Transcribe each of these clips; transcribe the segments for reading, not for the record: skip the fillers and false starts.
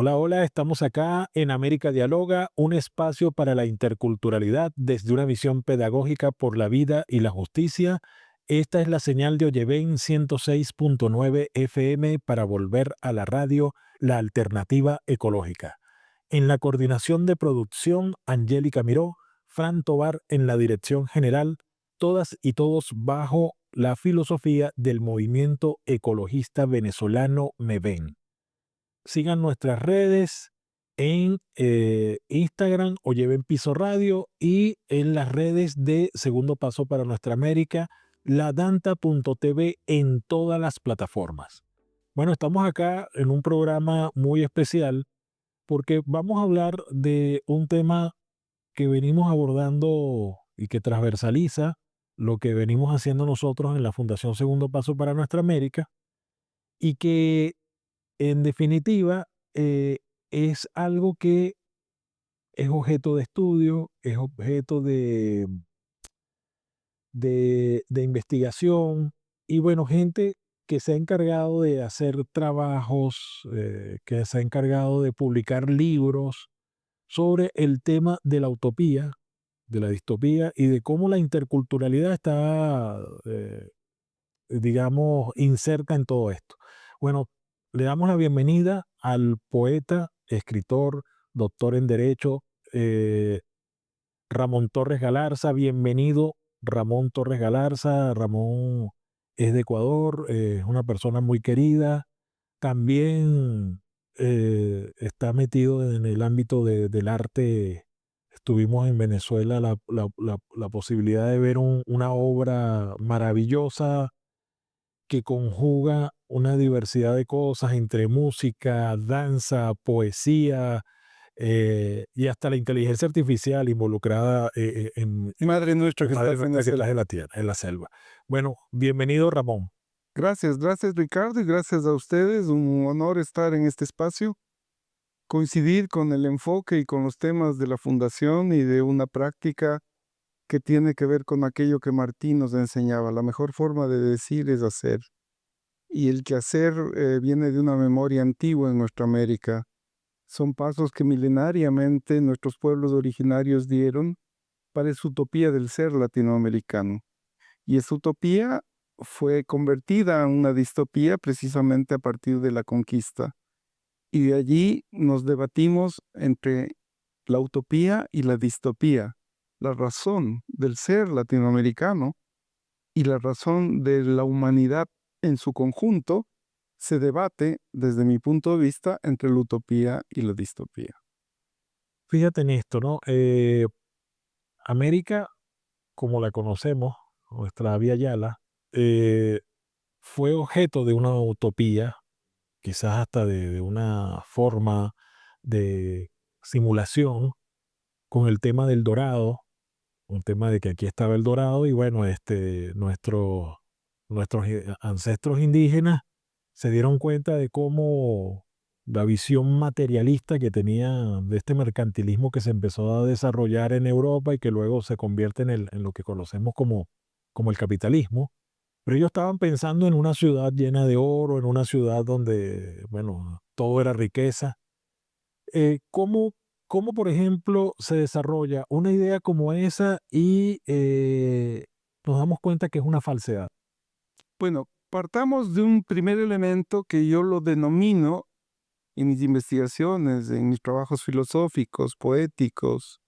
Hola, hola, estamos acá en América Dialoga, un espacio para la interculturalidad desde una visión pedagógica por la vida y la justicia. Esta es la señal de Oyeven 106.9 FM para volver a la radio, la alternativa ecológica. En la coordinación de producción, Angélica Miró, Fran Tovar en la dirección general, todas y todos bajo la filosofía del movimiento ecologista venezolano MEVEN. Sigan nuestras redes en Instagram o lleven Piso Radio y en las redes de Segundo Paso para Nuestra América, ladanta.tv en todas las plataformas. Bueno, estamos acá en un programa muy especial porque vamos a hablar de un tema que venimos abordando y que transversaliza lo que venimos haciendo nosotros en la Fundación Segundo Paso para Nuestra América y que en definitiva, es algo que es objeto de estudio, es objeto de investigación y bueno, gente que se ha encargado de hacer trabajos, que se ha encargado de publicar libros sobre el tema de la utopía, de la distopía y de cómo la interculturalidad está, digamos, inserta en todo esto. Bueno, le damos la bienvenida al poeta, escritor, doctor en Derecho, eh, Ramón Torres Galarza. Bienvenido, Ramón Torres Galarza. Ramón es de Ecuador, es una persona muy querida. También está metido en el ámbito del arte. Estuvimos en Venezuela la posibilidad de ver una obra maravillosa que conjuga una diversidad de cosas entre música, danza, poesía y hasta la inteligencia artificial involucrada Madre nuestra que madre estás en la nuestra que estás selva. en la tierra, en la selva. Bueno, bienvenido Ramón. Gracias, gracias Ricardo y gracias a ustedes. Un honor estar en este espacio, coincidir con el enfoque y con los temas de la fundación y de una práctica que tiene que ver con aquello que Martín nos enseñaba. La mejor forma de decir es hacer. Y el que hacer viene de una memoria antigua en nuestra América. Son pasos que milenariamente nuestros pueblos originarios dieron para esa utopía del ser latinoamericano. Y esa utopía fue convertida en una distopía precisamente a partir de la conquista. Y de allí nos debatimos entre la utopía y la distopía, la razón del ser latinoamericano y la razón de la humanidad en su conjunto se debate, desde mi punto de vista, entre la utopía y la distopía. Fíjate en esto, ¿no? América, como la conocemos, nuestra Vía Yala, eh, fue objeto de una utopía, quizás hasta de una forma de simulación con el tema del dorado, un tema de que aquí estaba el dorado y bueno, nuestros ancestros indígenas se dieron cuenta de cómo la visión materialista que tenía de este mercantilismo que se empezó a desarrollar en Europa y que luego se convierte en lo que conocemos como el capitalismo. Pero ellos estaban pensando en una ciudad llena de oro, en una ciudad donde, bueno, todo era riqueza. ¿Cómo, cómo, por ejemplo, se desarrolla una idea como esa y nos damos cuenta que es una falsedad? Bueno, partamos de un primer elemento que yo lo denomino en mis investigaciones, en mis trabajos filosóficos, poéticos,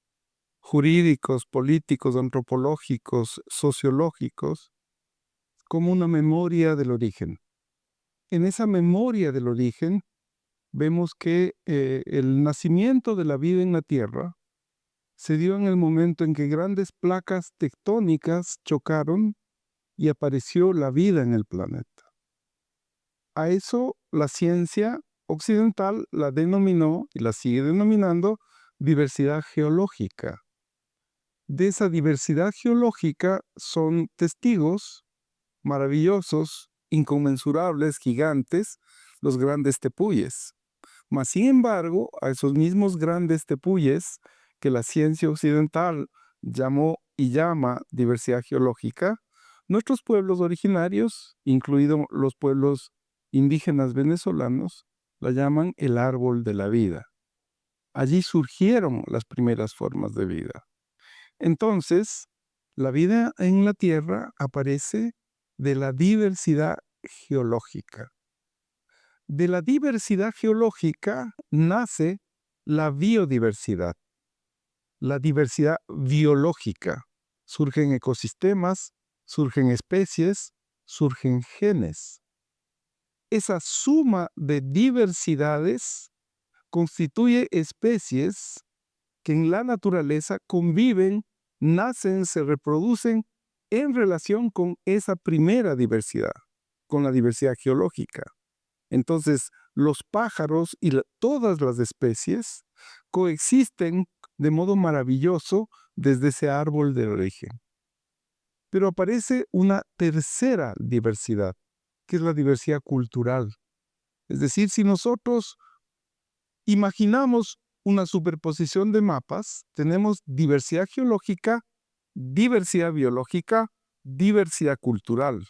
jurídicos, políticos, antropológicos, sociológicos, como una memoria del origen. En esa memoria del origen vemos que el nacimiento de la vida en la Tierra se dio en el momento en que grandes placas tectónicas chocaron y apareció la vida en el planeta. A eso la ciencia occidental la denominó y la sigue denominando diversidad geológica. De esa diversidad geológica son testigos maravillosos, inconmensurables, gigantes, los grandes tepuyes. Mas, sin embargo, a esos mismos grandes tepuyes que la ciencia occidental llamó y llama diversidad geológica, nuestros pueblos originarios, incluidos los pueblos indígenas venezolanos, la llaman el árbol de la vida. Allí surgieron las primeras formas de vida. Entonces, la vida en la Tierra aparece de la diversidad geológica. De la diversidad geológica nace la biodiversidad, la diversidad biológica. Surgen ecosistemas, surgen especies, surgen genes. Esa suma de diversidades constituye especies que en la naturaleza conviven, nacen, se reproducen en relación con esa primera diversidad, con la diversidad geológica. Entonces, los pájaros y todas las especies coexisten de modo maravilloso desde ese árbol del origen. Pero aparece una tercera diversidad, que es la diversidad cultural. Es decir, si nosotros imaginamos una superposición de mapas, tenemos diversidad geológica, diversidad biológica, diversidad cultural.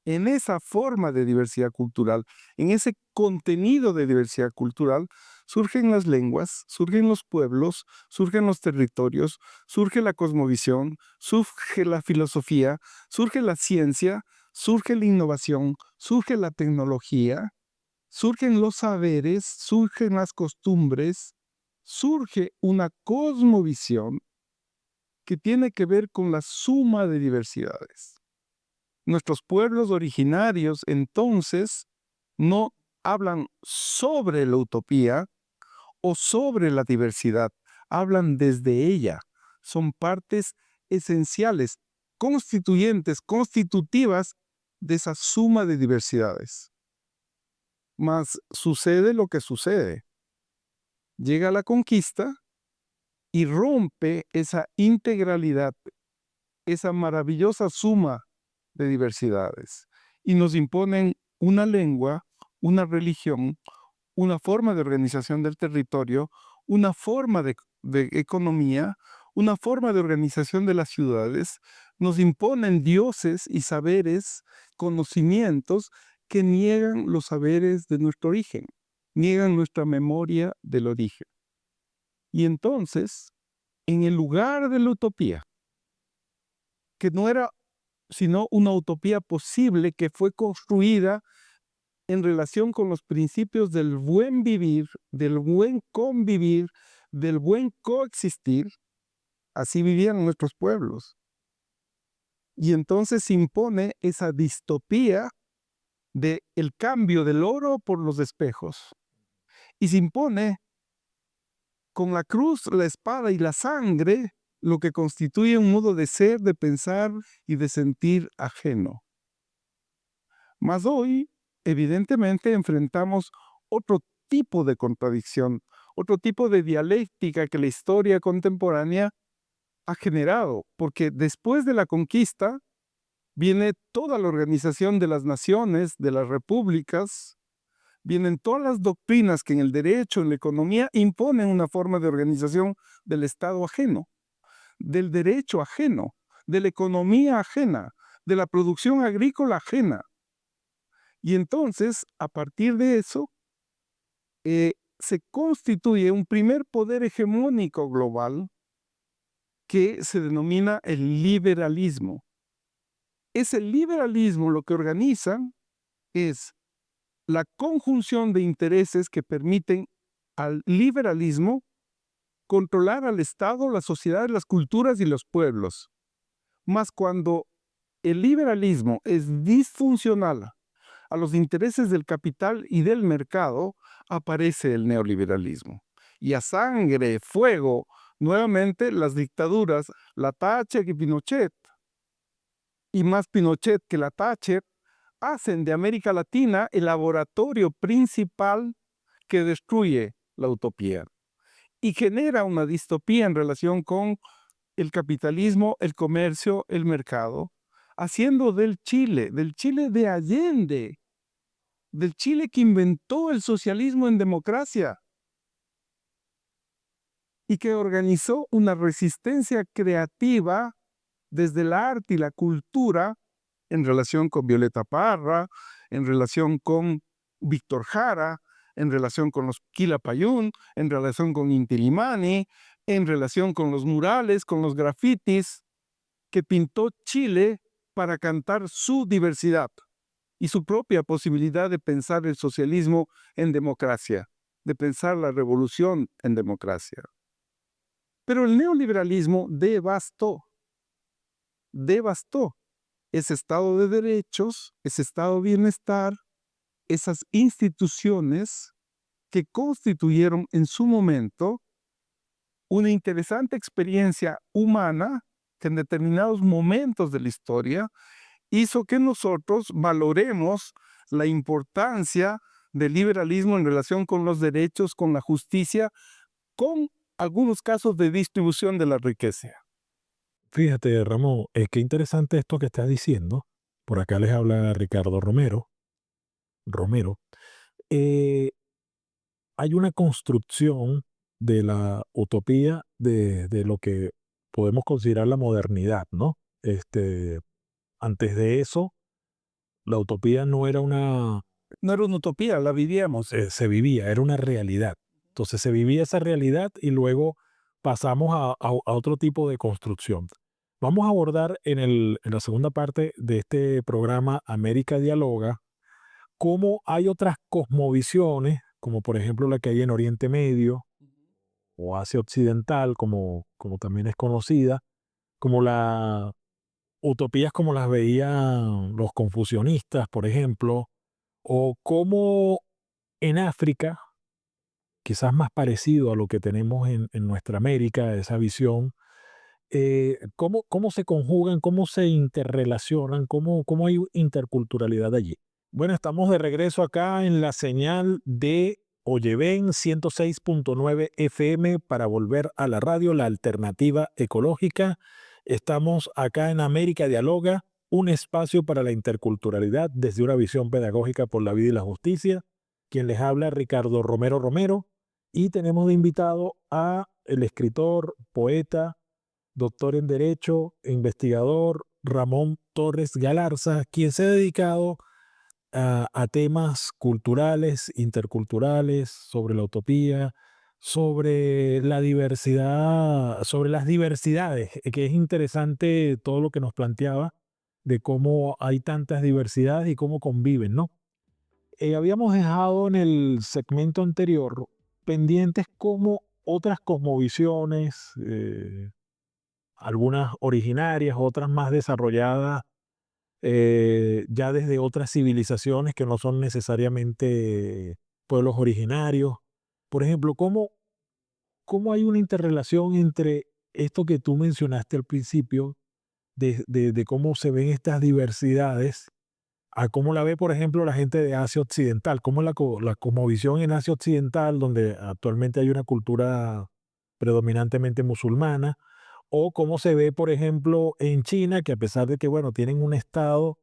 En esa forma de diversidad cultural, en ese contenido de diversidad cultural, surgen las lenguas, surgen los pueblos, surgen los territorios, surge la cosmovisión, surge la filosofía, surge la ciencia, surge la innovación, surge la tecnología, surgen los saberes, surgen las costumbres, surge una cosmovisión que tiene que ver con la suma de diversidades. Nuestros pueblos originarios entonces no hablan sobre la utopía o sobre la diversidad, hablan desde ella. Son partes esenciales, constituyentes, constitutivas de esa suma de diversidades. Mas sucede lo que sucede. Llega la conquista y rompe esa integralidad, esa maravillosa suma de diversidades, y nos imponen una lengua, una religión, una forma de organización del territorio, una forma de economía, una forma de organización de las ciudades, nos imponen dioses y saberes, conocimientos que niegan los saberes de nuestro origen, niegan nuestra memoria del origen. Y entonces, en el lugar de la utopía, que no era sino una utopía posible que fue construida en relación con los principios del buen vivir, del buen convivir, del buen coexistir, así vivían nuestros pueblos. Y entonces se impone esa distopía de el cambio del oro por los espejos. Y se impone con la cruz, la espada y la sangre lo que constituye un modo de ser, de pensar y de sentir ajeno. Mas hoy, evidentemente, enfrentamos otro tipo de contradicción, otro tipo de dialéctica que la historia contemporánea ha generado, porque después de la conquista viene toda la organización de las naciones, de las repúblicas, vienen todas las doctrinas que en el derecho, en la economía, imponen una forma de organización del Estado ajeno, del derecho ajeno, de la economía ajena, de la producción agrícola ajena. Y entonces, a partir de eso, se constituye un primer poder hegemónico global que se denomina el liberalismo. Ese liberalismo lo que organiza es la conjunción de intereses que permiten al liberalismo controlar al Estado, la sociedad, las culturas y los pueblos. Mas cuando el liberalismo es disfuncional a los intereses del capital y del mercado, aparece el neoliberalismo. Y a sangre, fuego, nuevamente las dictaduras, la Thatcher y Pinochet, y más Pinochet que la Thatcher, hacen de América Latina el laboratorio principal que destruye la utopía y genera una distopía en relación con el capitalismo, el comercio, el mercado, haciendo del Chile de Allende, del Chile que inventó el socialismo en democracia y que organizó una resistencia creativa desde el arte y la cultura en relación con Violeta Parra, en relación con Víctor Jara, en relación con los Quilapayún, en relación con Inti Illimani, en relación con los murales, con los grafitis que pintó Chile para cantar su diversidad y su propia posibilidad de pensar el socialismo en democracia, de pensar la revolución en democracia. Pero el neoliberalismo devastó ese Estado de derechos, ese Estado de bienestar, esas instituciones que constituyeron en su momento una interesante experiencia humana que en determinados momentos de la historia hizo que nosotros valoremos la importancia del liberalismo en relación con los derechos, con la justicia, con algunos casos de distribución de la riqueza. Fíjate, Ramón, qué interesante esto que estás diciendo. Por acá les habla Ricardo Romero. Eh, Hay una construcción de la utopía de lo que podemos considerar la modernidad, ¿no? Antes de eso, la utopía no era no era una utopía, la vivíamos, se vivía, era una realidad. Entonces se vivía esa realidad y luego pasamos a otro tipo de construcción. Vamos a abordar en la segunda parte de este programa América Dialoga cómo hay otras cosmovisiones, como por ejemplo la que hay en Oriente Medio o Asia Occidental, como también es conocida, como la utopías como las veían los confucionistas, por ejemplo, o cómo en África, quizás más parecido a lo que tenemos en nuestra América, esa visión, cómo se conjugan, cómo se interrelacionan, cómo hay interculturalidad allí. Bueno, estamos de regreso acá en la señal de Oyeven 106.9 FM para volver a la radio, la alternativa ecológica. Estamos acá en América Dialoga, un espacio para la interculturalidad desde una visión pedagógica por la vida y la justicia. Quien les habla, Ricardo Romero, y tenemos de invitado a el escritor, poeta, doctor en Derecho e investigador Ramón Torres Galarza, quien se ha dedicado a temas culturales, interculturales, sobre la utopía, sobre la diversidad, sobre las diversidades, que es interesante todo lo que nos planteaba de cómo hay tantas diversidades y cómo conviven, ¿no? Habíamos dejado en el segmento anterior pendientes cómo otras cosmovisiones, algunas originarias, otras más desarrolladas, ya desde otras civilizaciones que no son necesariamente pueblos originarios. Por ejemplo, ¿cómo hay una interrelación entre esto que tú mencionaste al principio, de cómo se ven estas diversidades, a cómo la ve, por ejemplo, la gente de Asia Occidental? ¿Cómo la cosmovisión en Asia Occidental, donde actualmente hay una cultura predominantemente musulmana, o cómo se ve, por ejemplo, en China, que a pesar de que, bueno, tienen un Estado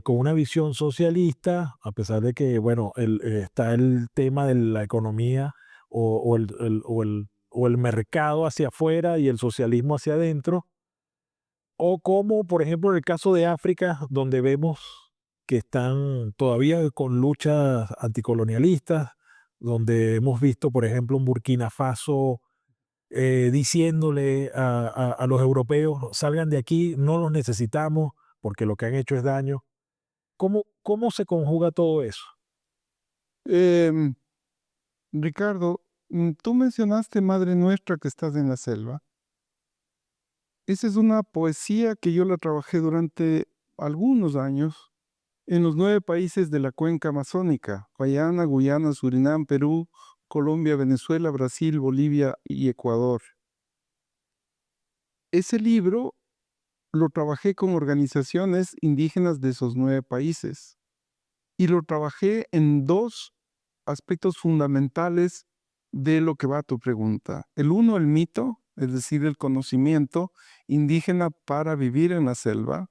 con una visión socialista, a pesar de que, bueno, está el tema de la economía o el mercado hacia afuera y el socialismo hacia adentro, o como, por ejemplo, en el caso de África, donde vemos que están todavía con luchas anticolonialistas, donde hemos visto, por ejemplo, un Burkina Faso diciéndole a los europeos, salgan de aquí, no los necesitamos porque lo que han hecho es daño. ¿Cómo se conjuga todo eso? Em, Ricardo, tú mencionaste Madre Nuestra que estás en la selva. Esa es una poesía que yo la trabajé durante algunos años en los 9 países de la cuenca amazónica: Guyana, Guyana, Surinam, Perú, Colombia, Venezuela, Brasil, Bolivia y Ecuador. Ese libro lo trabajé con organizaciones indígenas de esos 9 países y lo trabajé en 2 aspectos fundamentales de lo que va a tu pregunta. El uno, el mito, es decir, el conocimiento indígena para vivir en la selva,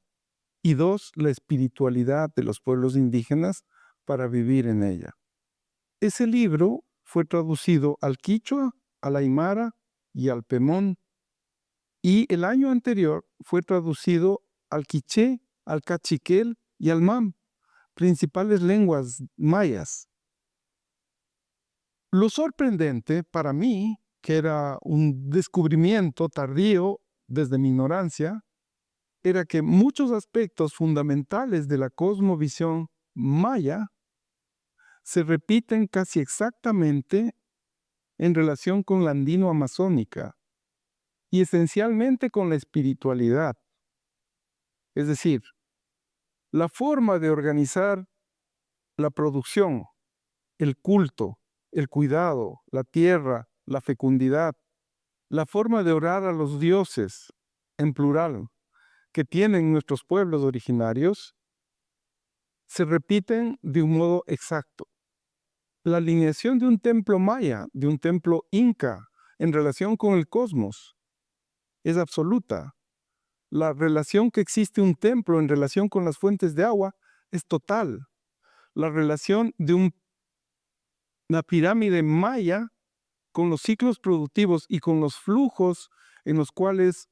y 2, la espiritualidad de los pueblos indígenas para vivir en ella. Ese libro fue traducido al quichua, al aymara y al pemón, y el año anterior fue traducido al quiché, al cachiquel y al mam, principales lenguas mayas. Lo sorprendente para mí, que era un descubrimiento tardío desde mi ignorancia, era que muchos aspectos fundamentales de la cosmovisión maya se repiten casi exactamente en relación con la andino-amazónica y esencialmente con la espiritualidad. Es decir, la forma de organizar la producción, el culto, el cuidado, la tierra, la fecundidad, la forma de orar a los dioses, en plural, que tienen nuestros pueblos originarios, se repiten de un modo exacto. La alineación de un templo maya, de un templo inca, en relación con el cosmos, es absoluta. La relación que existe un templo en relación con las fuentes de agua es total. La relación de una pirámide maya con los ciclos productivos y con los flujos en los cuales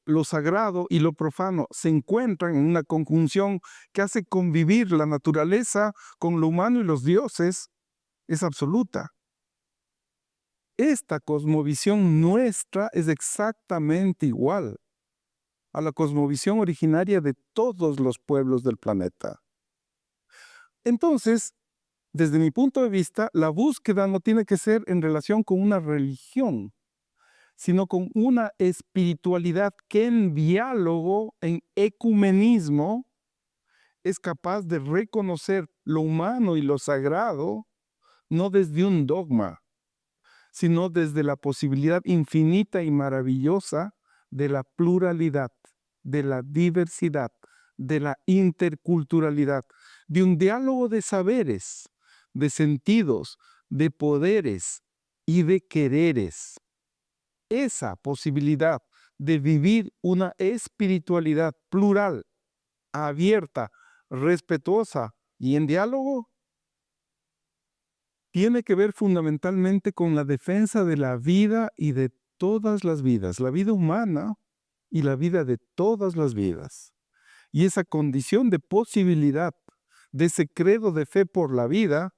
lo sagrado y lo profano se encuentran en una conjunción que hace convivir la naturaleza con lo humano y los dioses, es absoluta. Esta cosmovisión nuestra es exactamente igual a la cosmovisión originaria de todos los pueblos del planeta. Entonces, desde mi punto de vista, la búsqueda no tiene que ser en relación con una religión, sino con una espiritualidad que en diálogo, en ecumenismo, es capaz de reconocer lo humano y lo sagrado, no desde un dogma, sino desde la posibilidad infinita y maravillosa de la pluralidad, de la diversidad, de la interculturalidad, de un diálogo de saberes, de sentidos, de poderes y de quereres. Esa posibilidad de vivir una espiritualidad plural, abierta, respetuosa y en diálogo tiene que ver fundamentalmente con la defensa de la vida y de todas las vidas, la vida humana y la vida de todas las vidas. Y esa condición de posibilidad, de ese credo de fe por la vida,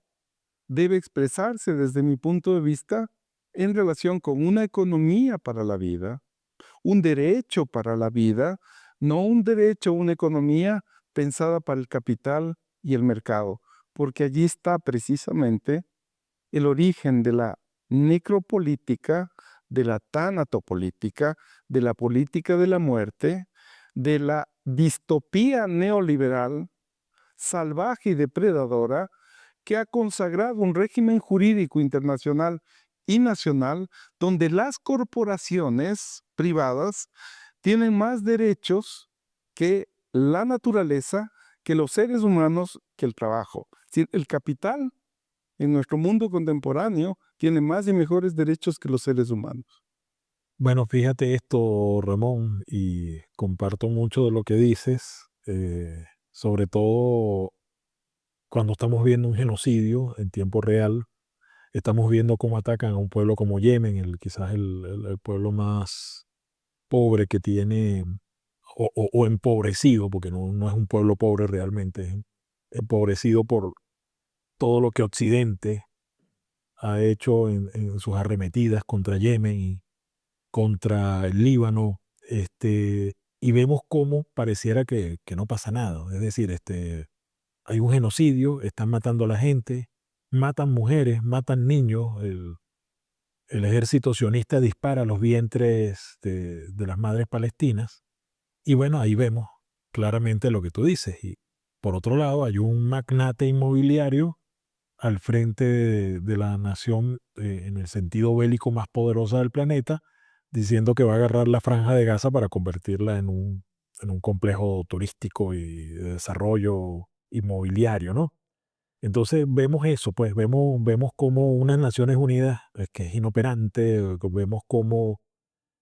debe expresarse desde mi punto de vista en relación con una economía para la vida, un derecho para la vida, no un derecho, una economía pensada para el capital y el mercado, porque allí está precisamente el origen de la necropolítica, de la tanatopolítica, de la política de la muerte, de la distopía neoliberal, salvaje y depredadora, que ha consagrado un régimen jurídico internacional y nacional donde las corporaciones privadas tienen más derechos que la naturaleza, que los seres humanos, que el trabajo. Es decir, el capital en nuestro mundo contemporáneo tiene más y mejores derechos que los seres humanos. Bueno, fíjate esto, Ramón, y comparto mucho de lo que dices, sobre todo cuando estamos viendo un genocidio en tiempo real, estamos viendo cómo atacan a un pueblo como Yemen, quizás el pueblo más pobre que tiene, o empobrecido, porque no es un pueblo pobre realmente, es empobrecido por todo lo que Occidente ha hecho en sus arremetidas contra Yemen y contra el Líbano, y vemos cómo pareciera que no pasa nada. Es decir, hay un genocidio, están matando a la gente, matan mujeres, matan niños, el ejército sionista dispara a los vientres de las madres palestinas, y bueno, ahí vemos claramente lo que tú dices. Y por otro lado, hay un magnate inmobiliario al frente de la nación, en el sentido bélico más poderosa del planeta, diciendo que va a agarrar la Franja de Gaza para convertirla en un complejo turístico y de desarrollo inmobiliario, ¿no? Entonces vemos eso, pues vemos como unas Naciones Unidas, que es inoperante, vemos como,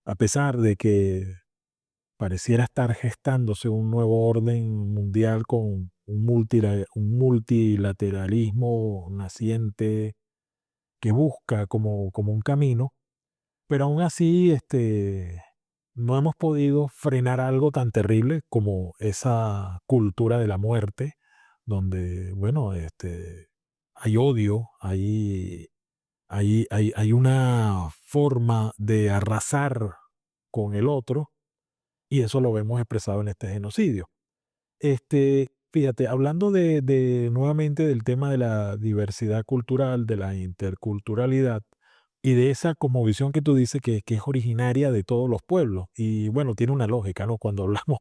a pesar de que pareciera estar gestándose un nuevo orden mundial con un multilateralismo naciente que busca como un camino, pero aún así no hemos podido frenar algo tan terrible como esa cultura de la muerte, donde, bueno, hay odio, hay hay una forma de arrasar con el otro y eso lo vemos expresado en este genocidio. Fíjate, hablando nuevamente del tema de la diversidad cultural, de la interculturalidad y de esa cosmovisión que tú dices que es originaria de todos los pueblos. Y bueno, tiene una lógica, ¿no? Cuando hablamos,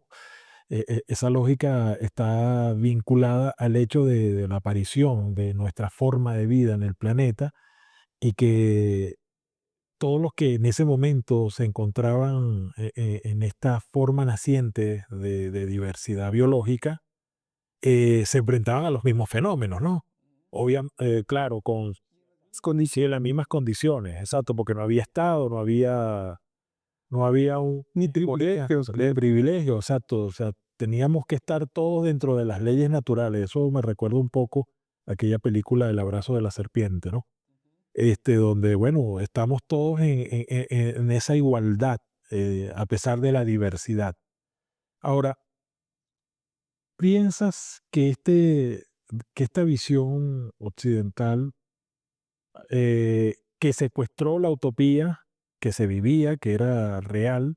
esa lógica está vinculada al hecho de la aparición de nuestra forma de vida en el planeta y que todos los que en ese momento se encontraban en esta forma naciente de diversidad biológica, se enfrentaban a los mismos fenómenos, ¿no? Claro, con Es sí, en las mismas condiciones, exacto, porque no había Estado, no había un ni política privilegios, de privilegio, exacto, o sea, teníamos que estar todos dentro de las leyes naturales. Eso me recuerda un poco a aquella película El abrazo de la serpiente, ¿no? Donde, bueno, estamos todos en esa igualdad, a pesar de la diversidad. Ahora, ¿piensas que esta visión occidental, que secuestró la utopía que se vivía, que era real,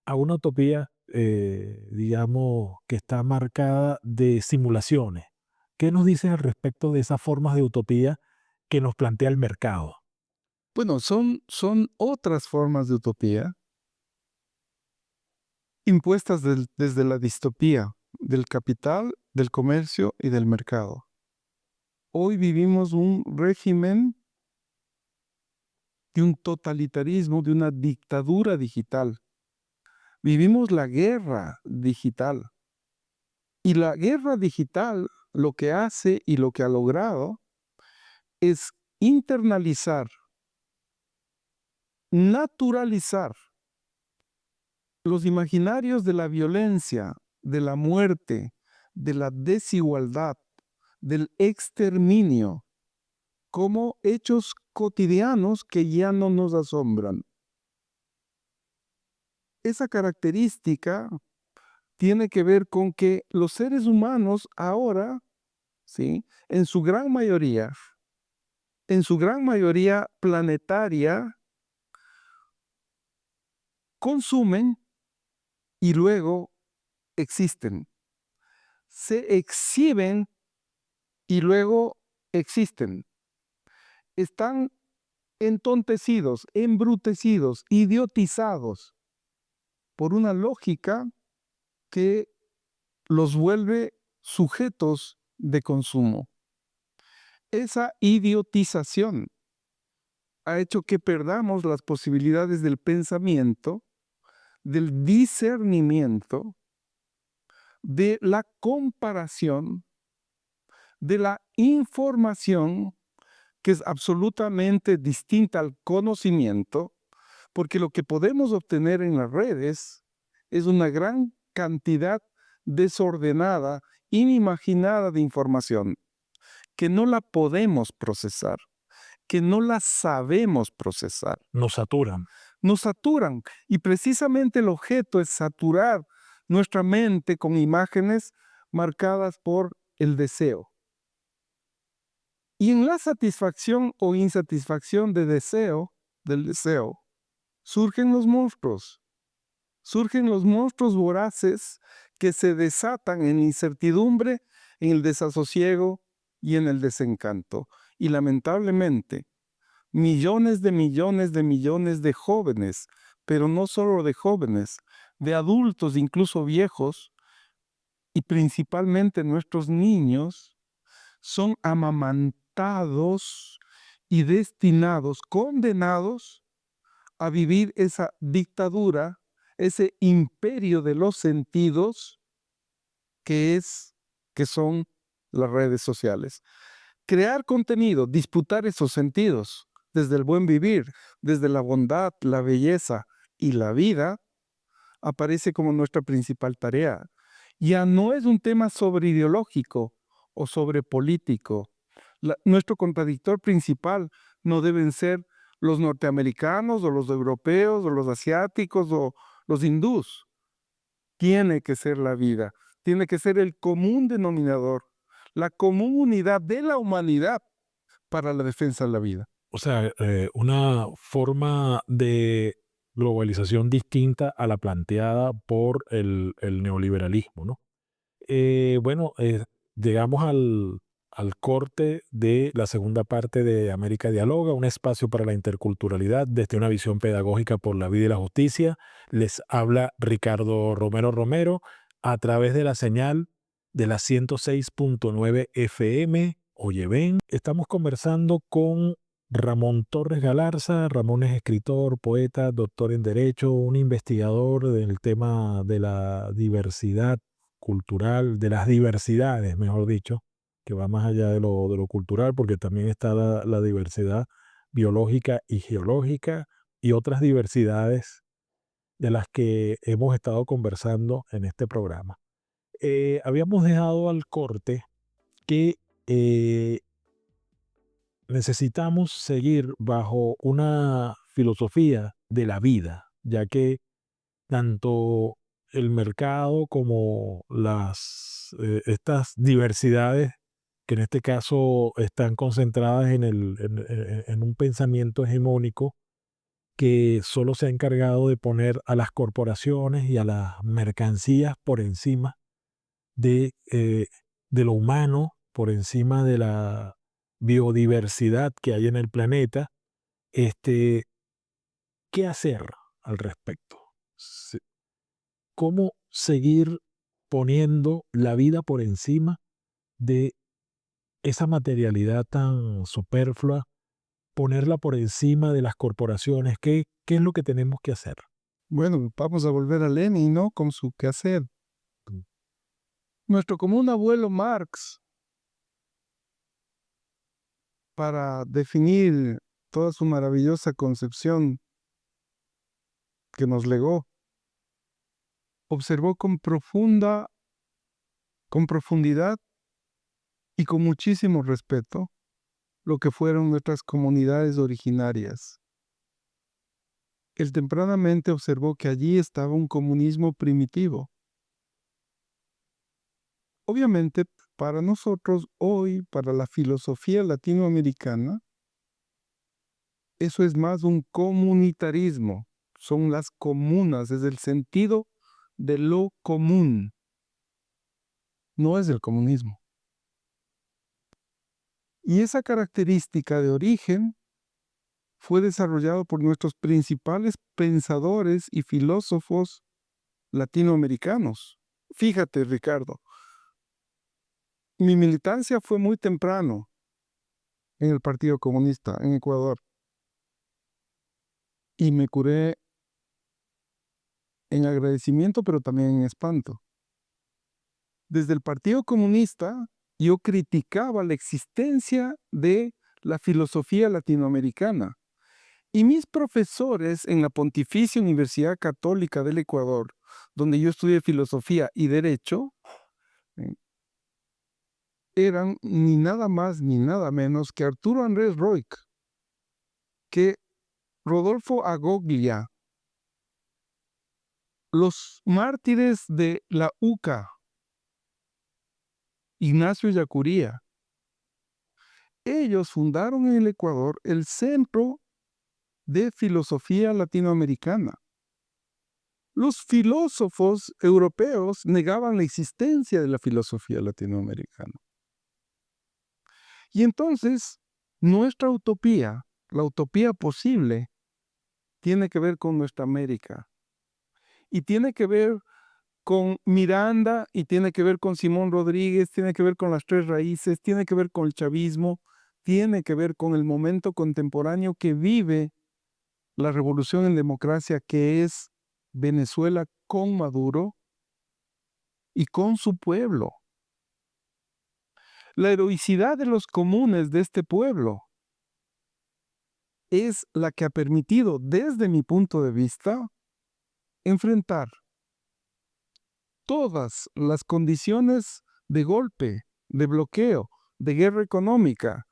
a una utopía, digamos, que está marcada de simulaciones? ¿Qué nos dices al respecto de esas formas de utopía que nos plantea el mercado? bueno, son otras formas de utopía impuestas desde la distopía del capital, del comercio y del mercado. Hoy vivimos un régimen de un totalitarismo, de una dictadura digital. Vivimos la guerra digital. Y la guerra digital lo que hace y lo que ha logrado es internalizar, naturalizar los imaginarios de la violencia, de la muerte, de la desigualdad, del exterminio, como hechos cotidianos que ya no nos asombran. Esa característica tiene que ver con que los seres humanos ahora, ¿sí? En su gran mayoría planetaria, consumen y luego existen. Se exhiben y luego existen. Están entontecidos, embrutecidos, idiotizados por una lógica que los vuelve sujetos de consumo. Esa idiotización ha hecho que perdamos las posibilidades del pensamiento, del discernimiento, de la comparación, de la información, que es absolutamente distinta al conocimiento, porque lo que podemos obtener en las redes es una gran cantidad desordenada, inimaginada de información, que no la podemos procesar, que no la sabemos procesar. Nos saturan. Nos saturan y precisamente el objeto es saturar nuestra mente con imágenes marcadas por el deseo. Y en la satisfacción o insatisfacción del deseo, surgen los monstruos voraces que se desatan en incertidumbre, en el desasosiego y en el desencanto. Y lamentablemente, millones de millones de millones de jóvenes, pero no solo de jóvenes, de adultos, incluso viejos, y principalmente nuestros niños, son amamantados y destinados, condenados a vivir esa dictadura, ese imperio de los sentidos que son las redes sociales. Crear contenido, disputar esos sentidos, desde el buen vivir, desde la bondad, la belleza y la vida, aparece como nuestra principal tarea. Ya no es un tema sobre ideológico o sobre político. Nuestro contradictor principal no deben ser los norteamericanos o los europeos o los asiáticos o los hindús. Tiene que ser la vida, tiene que ser el común denominador, la común unidad de la humanidad para la defensa de la vida. o sea, una forma de globalización distinta a la planteada por el neoliberalismo, ¿no? Bueno, llegamos al corte de la segunda parte de América Dialoga, un espacio para la interculturalidad desde una visión pedagógica por la vida y la justicia. Les habla Ricardo Romero Romero a través de la señal de la 106.9 FM. Oye, ven, estamos conversando con Ramón Torres Galarza. Ramón es escritor, poeta, doctor en Derecho, un investigador del tema de la diversidad cultural, de las diversidades, mejor dicho, que va más allá de lo cultural, porque también está la diversidad biológica y geológica y otras diversidades de las que hemos estado conversando en este programa. Habíamos dejado al corte que eh, necesitamos seguir bajo una filosofía de la vida, ya que tanto el mercado como estas diversidades, que en este caso están concentradas en un pensamiento hegemónico que solo se ha encargado de poner a las corporaciones y a las mercancías por encima de lo humano, por encima de la biodiversidad que hay en el planeta. este, ¿Qué hacer al respecto? ¿Cómo seguir poniendo la vida por encima de esa materialidad tan superflua, ponerla por encima de las corporaciones? ¿Qué es lo que tenemos que hacer? Bueno, vamos a volver a Lenin, ¿no? Con su quehacer. Mm. Nuestro común abuelo Marx, para definir toda su maravillosa concepción que nos legó, observó con profundidad y con muchísimo respeto lo que fueron nuestras comunidades originarias. Él tempranamente observó que allí estaba un comunismo primitivo. Obviamente, para nosotros hoy, para la filosofía latinoamericana, eso es más un comunitarismo. Son las comunas, es el sentido de lo común, no es el comunismo. Y esa característica de origen fue desarrollado por nuestros principales pensadores y filósofos latinoamericanos. Fíjate, Ricardo, mi militancia fue muy temprano en el Partido Comunista en Ecuador y me curé en agradecimiento, pero también en espanto. Desde el Partido Comunista yo criticaba la existencia de la filosofía latinoamericana. Y mis profesores en la Pontificia Universidad Católica del Ecuador, donde yo estudié filosofía y derecho, eh, eran ni nada más ni nada menos que Arturo Andrés Roig, que Rodolfo Agoglia, los mártires de la UCA, Ignacio Yacuría. Ellos fundaron en el Ecuador el Centro de Filosofía Latinoamericana. Los filósofos europeos negaban la existencia de la filosofía latinoamericana. Y entonces, nuestra utopía, la utopía posible, tiene que ver con nuestra América. Y tiene que ver con Miranda, y tiene que ver con Simón Rodríguez, tiene que ver con las tres raíces, tiene que ver con el chavismo, tiene que ver con el momento contemporáneo que vive la revolución en democracia, que es Venezuela con Maduro y con su pueblo. La heroicidad de los comunes de este pueblo es la que ha permitido, desde mi punto de vista, enfrentar todas las condiciones de golpe, de bloqueo, de guerra económica.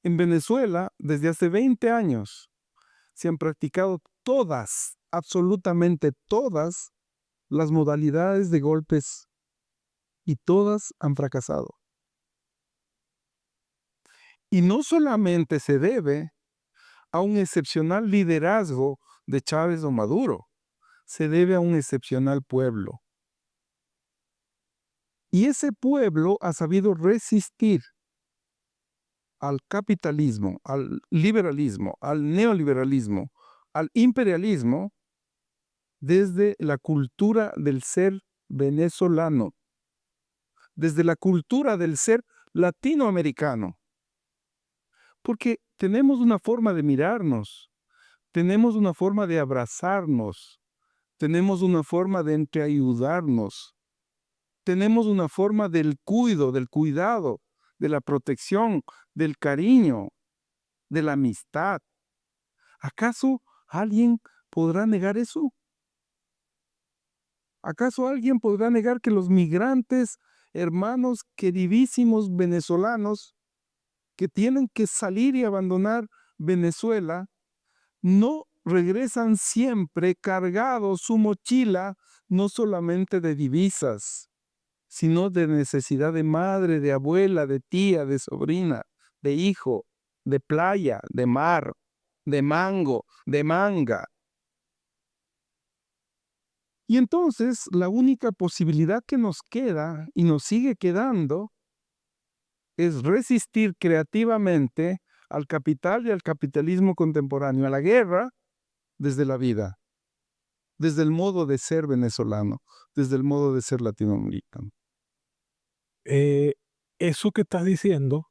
En Venezuela, desde hace 20 años, se han practicado todas, absolutamente todas, las modalidades de golpes y todas han fracasado. Y no solamente se debe a un excepcional liderazgo de Chávez o Maduro, se debe a un excepcional pueblo. Y ese pueblo ha sabido resistir al capitalismo, al liberalismo, al neoliberalismo, al imperialismo, desde la cultura del ser venezolano, desde la cultura del ser latinoamericano. Porque tenemos una forma de mirarnos, tenemos una forma de abrazarnos, tenemos una forma de entreayudarnos, tenemos una forma del cuidado, de la protección, del cariño, de la amistad. ¿Acaso alguien podrá negar eso? ¿Acaso alguien podrá negar que los migrantes, hermanos queridísimos venezolanos, que tienen que salir y abandonar Venezuela, no regresan siempre cargados su mochila, no solamente de divisas, sino de necesidad de madre, de abuela, de tía, de sobrina, de hijo, de playa, de mar, de mango, de manga? Y entonces la única posibilidad que nos queda y nos sigue quedando es resistir creativamente al capital y al capitalismo contemporáneo, a la guerra desde la vida, desde el modo de ser venezolano, desde el modo de ser latinoamericano. Eh, Eso que estás diciendo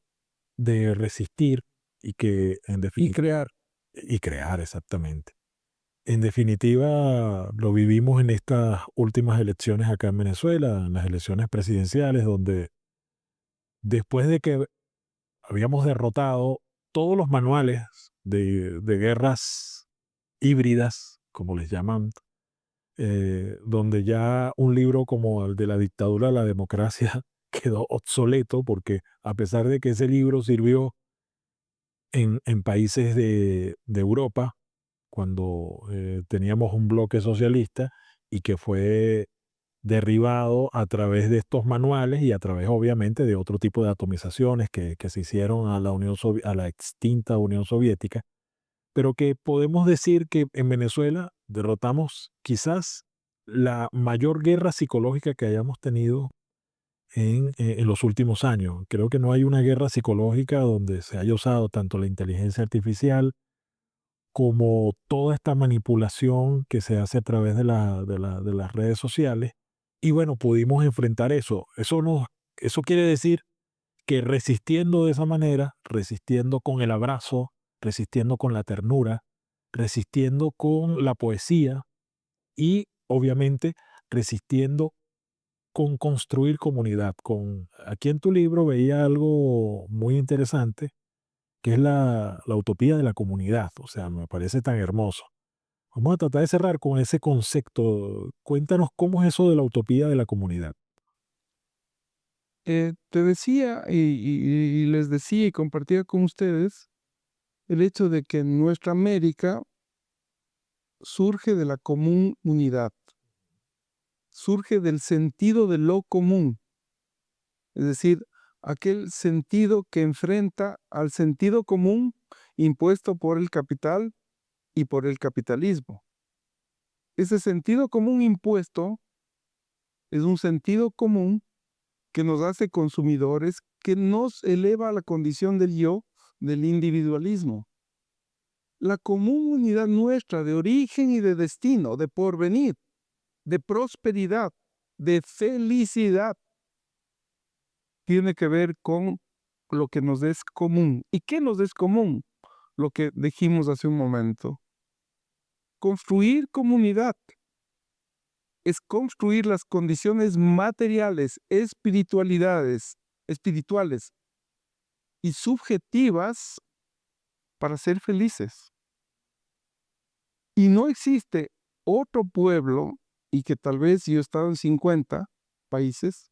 de resistir y que en Y definitiva crear. y crear exactamente. En definitiva, lo vivimos en estas últimas elecciones acá en Venezuela, en las elecciones presidenciales, donde después de que habíamos derrotado todos los manuales de guerras híbridas, como les llaman, donde ya un libro como el de la dictadura a la democracia quedó obsoleto, porque a pesar de que ese libro sirvió en países de Europa, cuando teníamos un bloque socialista y que fue derribado a través de estos manuales y a través obviamente de otro tipo de atomizaciones que se hicieron a la a la extinta Unión Soviética, pero que podemos decir que en Venezuela derrotamos quizás la mayor guerra psicológica que hayamos tenido en los últimos años. Creo que no hay una guerra psicológica donde se haya usado tanto la inteligencia artificial como toda esta manipulación que se hace a través de las redes sociales. Y bueno, pudimos enfrentar eso. Eso quiere decir que resistiendo de esa manera, resistiendo con el abrazo, resistiendo con la ternura, resistiendo con la poesía y obviamente resistiendo con construir comunidad. Aquí en tu libro veía algo muy interesante, que es la utopía de la comunidad. O sea, me parece tan hermoso. Vamos a tratar de cerrar con ese concepto. Cuéntanos cómo es eso de la utopía de la comunidad. Te decía y les decía y compartía con ustedes el hecho de que nuestra América surge de la común unidad, surge del sentido de lo común, es decir, aquel sentido que enfrenta al sentido común impuesto por el capital y por el capitalismo. Ese sentido común impuesto es un sentido común que nos hace consumidores, que nos eleva a la condición del yo, del individualismo. La común unidad nuestra de origen y de destino, de porvenir, de prosperidad, de felicidad, tiene que ver con lo que nos es común. ¿Y qué nos es común? Lo que dijimos hace un momento. Construir comunidad es construir las condiciones materiales, espirituales y subjetivas para ser felices. Y no existe otro pueblo, y que tal vez yo he estado en 50 países,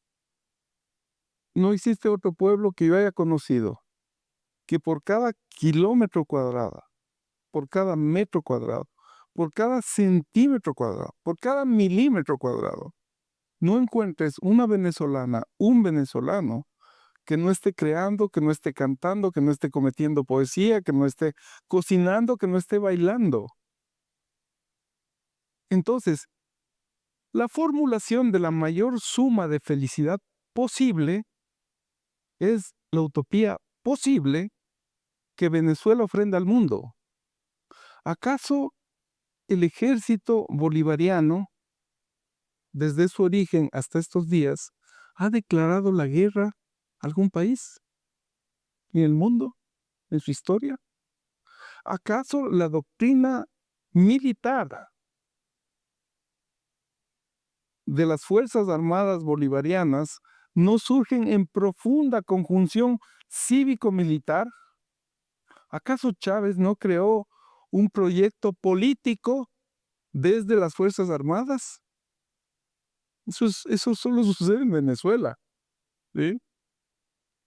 no existe otro pueblo que yo haya conocido que por cada kilómetro cuadrado, por cada metro cuadrado, por cada centímetro cuadrado, por cada milímetro cuadrado, no encuentres una venezolana, un venezolano que no esté creando, que no esté cantando, que no esté cometiendo poesía, que no esté cocinando, que no esté bailando. Entonces, la formulación de la mayor suma de felicidad posible es la utopía posible que Venezuela ofrenda al mundo. ¿Acaso el ejército bolivariano, desde su origen hasta estos días, ha declarado la guerra a algún país en el mundo, en su historia? ¿Acaso la doctrina militar de las Fuerzas Armadas Bolivarianas no surgen en profunda conjunción cívico-militar? ¿Acaso Chávez no creó un proyecto político desde las Fuerzas Armadas? Eso solo sucede en Venezuela, ¿sí?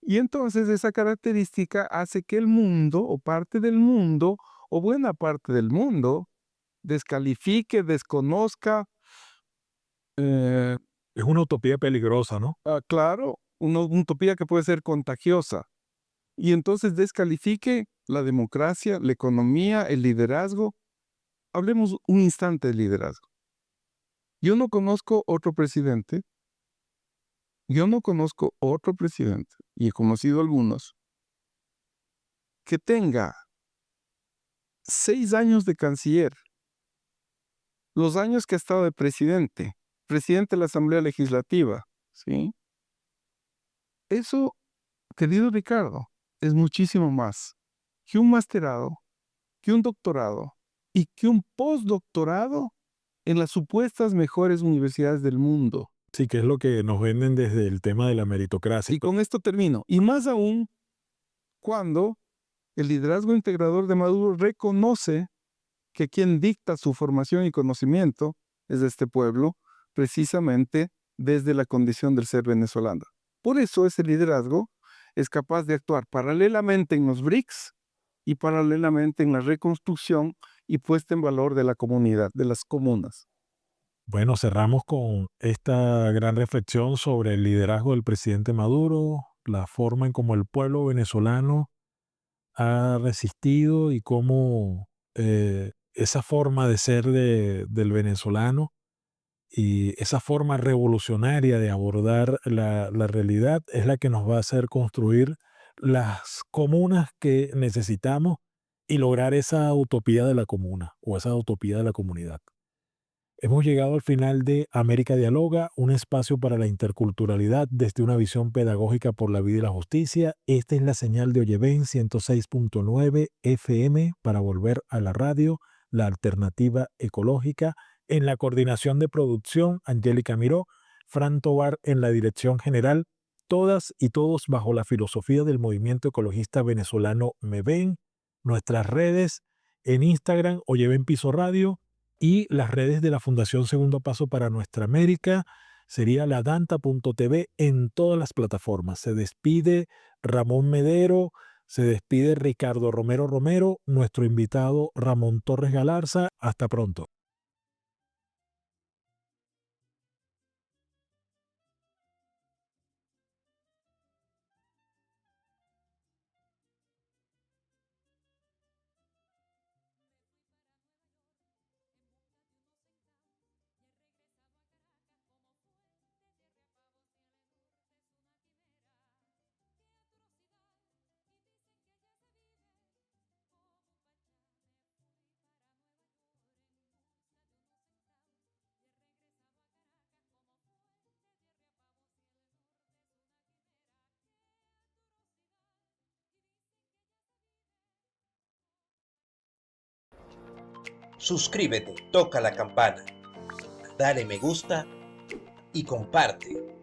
Y entonces esa característica hace que el mundo, o parte del mundo, o buena parte del mundo, descalifique, desconozca, eh, Es una utopía peligrosa, ¿no? claro, una utopía que puede ser contagiosa. Y entonces descalifique la democracia, la economía, el liderazgo. Hablemos un instante de liderazgo. Yo no conozco otro presidente, y he conocido algunos, que tenga 6 años de canciller, los años que ha estado de presidente de la Asamblea Legislativa, ¿sí? Eso, querido Ricardo, es muchísimo más que un masterado, que un doctorado y que un postdoctorado en las supuestas mejores universidades del mundo. Sí, que es lo que nos venden desde el tema de la meritocracia. Y con esto termino. Y más aún cuando el liderazgo integrador de Maduro reconoce que quien dicta su formación y conocimiento es este pueblo, precisamente desde la condición del ser venezolano. Por eso ese liderazgo es capaz de actuar paralelamente en los BRICS y paralelamente en la reconstrucción y puesta en valor de la comunidad, de las comunas. Bueno, cerramos con esta gran reflexión sobre el liderazgo del presidente Maduro, la forma en cómo el pueblo venezolano ha resistido y cómo esa forma de ser del venezolano y esa forma revolucionaria de abordar la realidad es la que nos va a hacer construir las comunas que necesitamos y lograr esa utopía de la comuna o esa utopía de la comunidad. Hemos llegado al final de América Dialoga, un espacio para la interculturalidad desde una visión pedagógica por la vida y la justicia. Esta es la señal de Oyeven 106.9 FM para volver a la radio, la alternativa ecológica. En la coordinación de producción, Angélica Miró, Fran Tovar en la dirección general, todas y todos bajo la filosofía del movimiento ecologista venezolano Me Ven. Nuestras redes en Instagram, Oyeven Piso Radio, y las redes de la Fundación Segundo Paso para Nuestra América sería ladanta.tv en todas las plataformas. Se despide Ramón Medero, se despide Ricardo Romero Romero, nuestro invitado Ramón Torres Galarza. Hasta pronto. Suscríbete, toca la campana, dale me gusta y comparte.